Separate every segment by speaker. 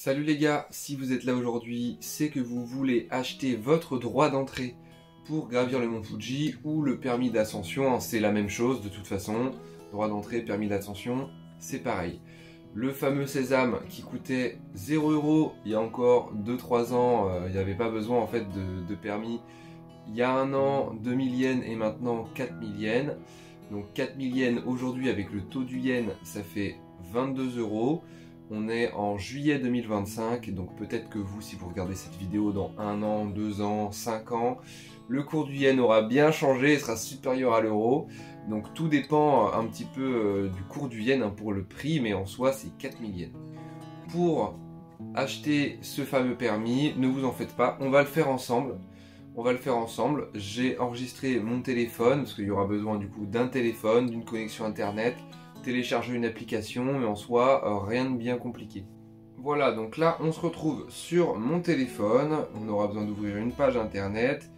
Speaker 1: Salut les gars, si vous êtes là aujourd'hui, c'est que vous voulez acheter votre droit d'entrée pour gravir le mont Fuji ou le permis d'ascension, hein, c'est la même chose de toute façon, droit d'entrée, permis d'ascension, c'est pareil. Le fameux sésame qui coûtait 0 € il y a encore 2-3 ans, il n'y avait pas besoin en fait de permis. Il y a un an, 2000 yens et maintenant 4000 yens. Donc 4000 yens aujourd'hui avec le taux du yen, ça fait 22 €. On est en juillet 2025, donc peut-être que vous, si vous regardez cette vidéo dans 1 an, 2 ans, 5 ans, le cours du yen aura bien changé et sera supérieur à l'euro. Donc tout dépend un petit peu du cours du yen pour le prix, mais en soi c'est 4000 yens. Pour acheter ce fameux permis, ne vous en faites pas, on va le faire ensemble. J'ai enregistré mon téléphone, parce qu'il y aura besoin du coup d'un téléphone, d'une connexion internet, télécharger une application, mais en soi, rien de bien compliqué. Voilà, donc là, on se retrouve sur mon téléphone. On aura besoin d'ouvrir une page internet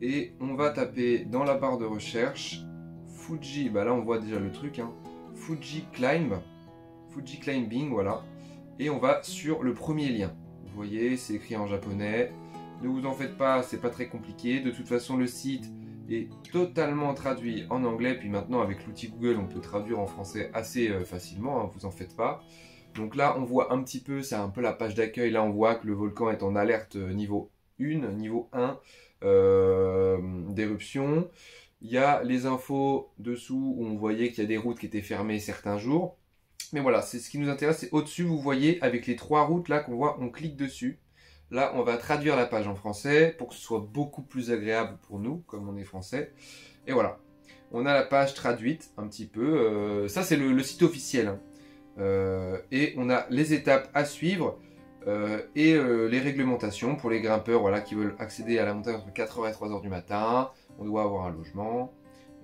Speaker 1: et on va taper dans la barre de recherche Fuji. Bah là, on voit déjà le truc, hein. Fuji Climbing, voilà. Et on va sur le premier lien. Vous voyez, c'est écrit en japonais. Ne vous en faites pas, c'est pas très compliqué. De toute façon, le site est totalement traduit en anglais, puis maintenant avec l'outil Google on peut traduire en français assez facilement, hein, vous en faites pas. Donc là on voit un petit peu, c'est un peu la page d'accueil, là on voit que le volcan est en alerte niveau 1 d'éruption. Il y a les infos dessous où on voyait qu'il y a des routes qui étaient fermées certains jours. Mais voilà, c'est ce qui nous intéresse, c'est au-dessus, vous voyez, avec les 3 routes là qu'on voit, on clique dessus. Là, on va traduire la page en français pour que ce soit beaucoup plus agréable pour nous, comme on est français. Et voilà, on a la page traduite un petit peu. Ça, c'est le site officiel, hein. Et on a les étapes à suivre et les réglementations pour les grimpeurs, voilà, qui veulent accéder à la montagne entre 4 h et 3 h du matin. On doit avoir un logement.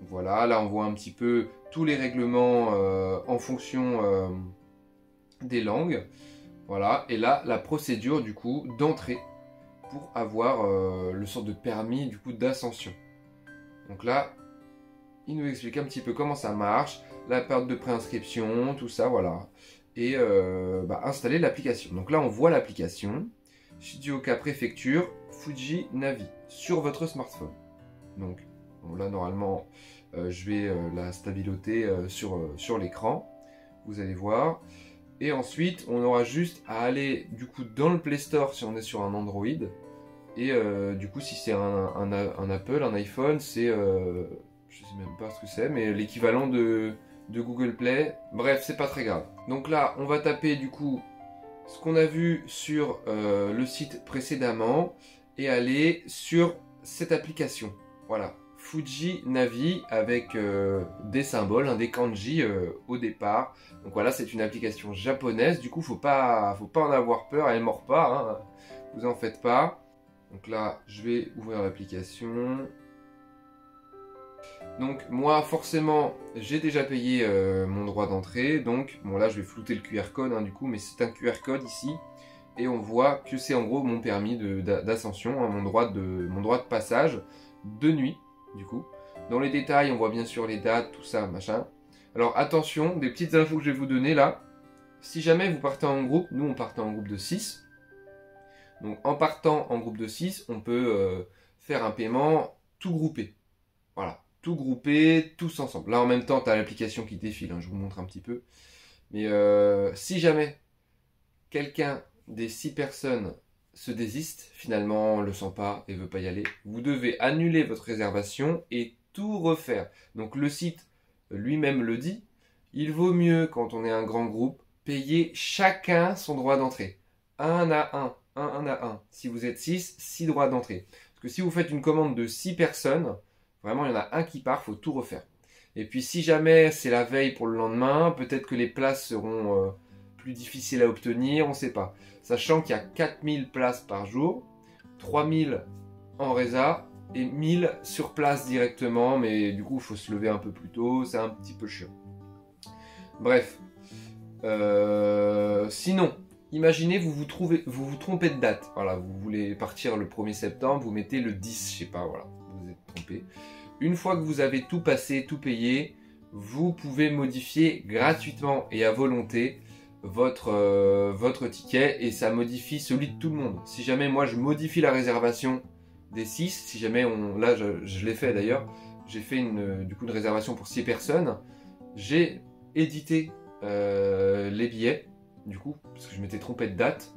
Speaker 1: Donc voilà, là, on voit un petit peu tous les règlements en fonction des langues. Voilà, et là, la procédure du coup d'entrée pour avoir le sort de permis du coup d'ascension. Donc là, il nous explique un petit peu comment ça marche, la période de préinscription, tout ça, voilà. Et installer l'application. Donc là, on voit l'application Shizuoka Préfecture Fuji Navi sur votre smartphone. Donc bon, là, normalement, je vais la stabiloter sur l'écran. Vous allez voir. Et ensuite, on aura juste à aller du coup dans le Play Store si on est sur un Android. Et du coup, si c'est un Apple, un iPhone, c'est, je sais même pas ce que c'est, mais l'équivalent de Google Play. Bref, c'est pas très grave. Donc là, on va taper du coup ce qu'on a vu sur le site précédemment et aller sur cette application. Voilà. Fuji Navi avec des symboles, des kanji au départ. Donc voilà, c'est une application japonaise. Du coup, faut pas en avoir peur, elle mord pas, hein. Vous en faites pas. Donc là, je vais ouvrir l'application. Donc moi, forcément, j'ai déjà payé mon droit d'entrée. Donc bon, là, je vais flouter le QR code, hein, du coup, mais c'est un QR code ici. Et on voit que c'est en gros mon permis d'ascension, hein, mon droit de passage de nuit. Du coup, dans les détails, on voit bien sûr les dates, tout ça, machin. Alors attention, des petites infos que je vais vous donner là. Si jamais vous partez en groupe, nous on partait en groupe de 6. Donc en partant en groupe de 6, on peut faire un paiement tout groupé. Voilà, tout groupé, tous ensemble. Là en même temps, tu as l'application qui défile, hein, je vous montre un petit peu. Mais si jamais quelqu'un des 6 personnes se désiste, finalement on le sent pas et veut pas y aller, vous devez annuler votre réservation et tout refaire. Donc le site lui-même le dit, il vaut mieux quand on est un grand groupe, payer chacun son droit d'entrée. Un à un. Si vous êtes 6 droits d'entrée. Parce que si vous faites une commande de 6 personnes, vraiment il y en a un qui part, il faut tout refaire. Et puis si jamais c'est la veille pour le lendemain, peut-être que les places seront plus difficiles à obtenir, on ne sait pas. Sachant qu'il y a 4000 places par jour, 3000 en résa et 1000 sur place directement, mais du coup il faut se lever un peu plus tôt, c'est un petit peu chiant. Bref, sinon, imaginez vous vous trompez de date, voilà, vous voulez partir le 1er septembre, vous mettez le 10, je sais pas, voilà, vous êtes trompé. Une fois que vous avez tout passé, tout payé, vous pouvez modifier gratuitement et à volonté votre ticket et ça modifie celui de tout le monde. Si jamais moi je modifie la réservation des 6, si jamais là je l'ai fait d'ailleurs, j'ai fait du coup une réservation pour 6 personnes, j'ai édité les billets, du coup, parce que je m'étais trompé de date,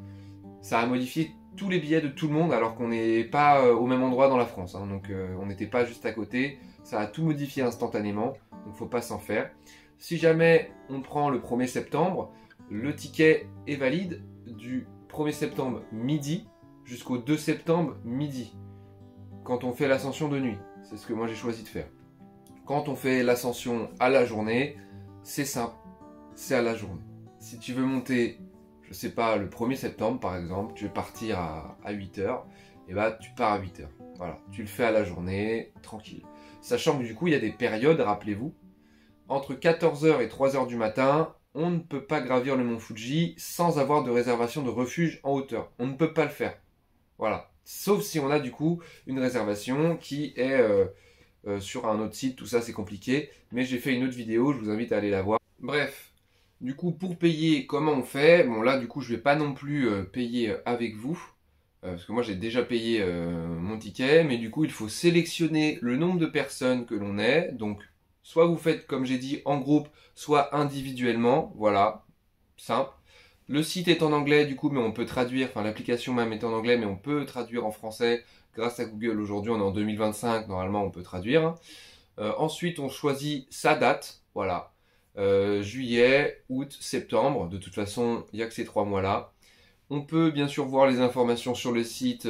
Speaker 1: ça a modifié tous les billets de tout le monde alors qu'on n'est pas au même endroit dans la France, hein, donc on n'était pas juste à côté, ça a tout modifié instantanément, donc faut pas s'en faire. Si jamais on prend le 1er septembre, le ticket est valide du 1er septembre midi jusqu'au 2 septembre midi, quand on fait l'ascension de nuit. C'est ce que moi j'ai choisi de faire. Quand on fait l'ascension à la journée, c'est simple, c'est à la journée. Si tu veux monter, je sais pas, le 1er septembre par exemple, tu veux partir à 8h, et bah tu pars à 8h. Voilà, tu le fais à la journée, tranquille. Sachant que du coup il y a des périodes, rappelez-vous, entre 14h et 3h du matin, on ne peut pas gravir le mont Fuji sans avoir de réservation de refuge en hauteur. On ne peut pas le faire. Voilà. Sauf si on a du coup une réservation qui est sur un autre site, tout ça c'est compliqué. Mais j'ai fait une autre vidéo, je vous invite à aller la voir. Bref, du coup pour payer, comment on fait? Bon là du coup je vais pas non plus payer avec vous. Parce que moi j'ai déjà payé mon ticket. Mais du coup il faut sélectionner le nombre de personnes que l'on est. Donc soit vous faites, comme j'ai dit, en groupe, soit individuellement. Voilà, simple. Le site est en anglais, du coup, mais on peut traduire, enfin l'application même est en anglais, mais on peut traduire en français grâce à Google. Aujourd'hui, on est en 2025, normalement on peut traduire. Ensuite, on choisit sa date, voilà. Juillet, août, septembre. De toute façon, il n'y a que ces 3 mois-là. On peut bien sûr voir les informations sur le site,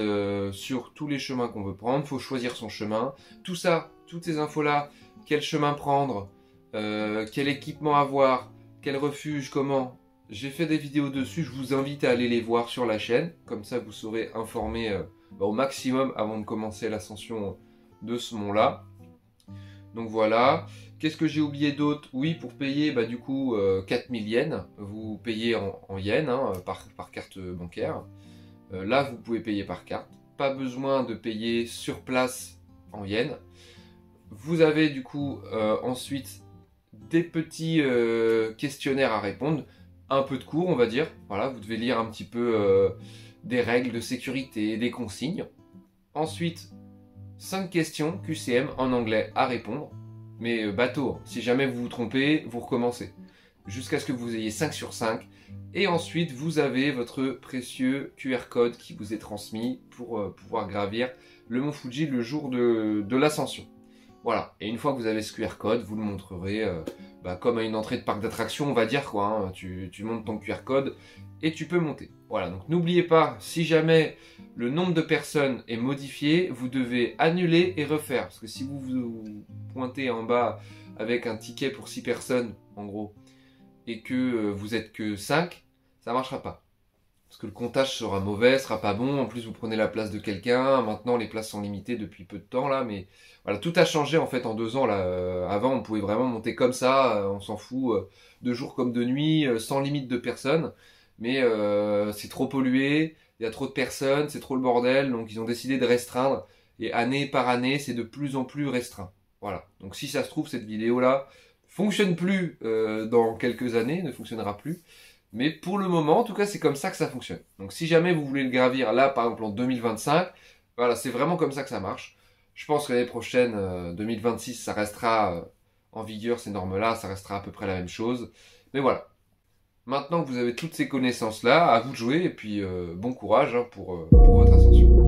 Speaker 1: sur tous les chemins qu'on veut prendre. Il faut choisir son chemin. Tout ça, toutes ces infos-là, quel chemin prendre, quel équipement avoir, quel refuge, comment. J'ai fait des vidéos dessus, je vous invite à aller les voir sur la chaîne. Comme ça, vous serez informé au maximum avant de commencer l'ascension de ce mont-là. Donc voilà. Qu'est-ce que j'ai oublié d'autre? Oui, pour payer, bah, du coup, 4000 yens. Vous payez en yens, hein, par carte bancaire. Là, vous pouvez payer par carte. Pas besoin de payer sur place en yens. Vous avez du coup ensuite des petits questionnaires à répondre. Un peu de cours, on va dire. Voilà, vous devez lire un petit peu des règles de sécurité, des consignes. Ensuite, 5 questions QCM en anglais à répondre. Mais bateau, si jamais vous vous trompez, vous recommencez. Jusqu'à ce que vous ayez 5 sur 5. Et ensuite, vous avez votre précieux QR code qui vous est transmis pour pouvoir gravir le mont Fuji le jour de l'ascension. Voilà. Et une fois que vous avez ce QR code, vous le montrerez comme à une entrée de parc d'attractions, on va dire quoi. Hein. Tu montres ton QR code et tu peux monter. Voilà. Donc n'oubliez pas, si jamais le nombre de personnes est modifié, vous devez annuler et refaire. Parce que si vous vous pointez en bas avec un ticket pour 6 personnes, en gros, et que vous êtes que 5, ça marchera pas. Parce que le comptage sera mauvais, sera pas bon. En plus, vous prenez la place de quelqu'un. Maintenant, les places sont limitées depuis peu de temps là, mais voilà, tout a changé en fait en 2 ans là. Avant, on pouvait vraiment monter comme ça, on s'en fout, de jour comme de nuit, sans limite de personnes. Mais c'est trop pollué, il y a trop de personnes, c'est trop le bordel, donc ils ont décidé de restreindre. Et année par année, c'est de plus en plus restreint. Voilà. Donc si ça se trouve, cette vidéo là fonctionne plus dans quelques années, ne fonctionnera plus. Mais pour le moment, en tout cas, c'est comme ça que ça fonctionne. Donc si jamais vous voulez le gravir là, par exemple en 2025, voilà, c'est vraiment comme ça que ça marche. Je pense que l'année prochaine, 2026, ça restera en vigueur ces normes-là, ça restera à peu près la même chose. Mais voilà. Maintenant que vous avez toutes ces connaissances-là, à vous de jouer et puis bon courage hein, pour votre ascension.